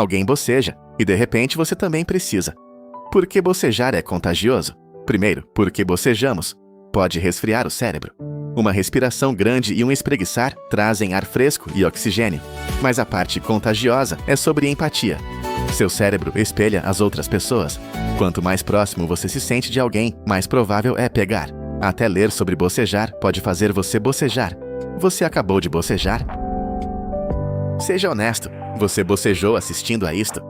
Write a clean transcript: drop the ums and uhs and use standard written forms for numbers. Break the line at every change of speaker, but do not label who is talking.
Alguém boceja, e de repente você também precisa. Por que bocejar é contagioso? Primeiro, porque bocejamos. Pode resfriar o cérebro. Uma respiração grande e um espreguiçar trazem ar fresco e oxigênio. Mas a parte contagiosa é sobre empatia. Seu cérebro espelha as outras pessoas. Quanto mais próximo você se sente de alguém, mais provável é pegar. Até ler sobre bocejar pode fazer você bocejar. Você acabou de bocejar? Seja honesto, você bocejou assistindo a isto?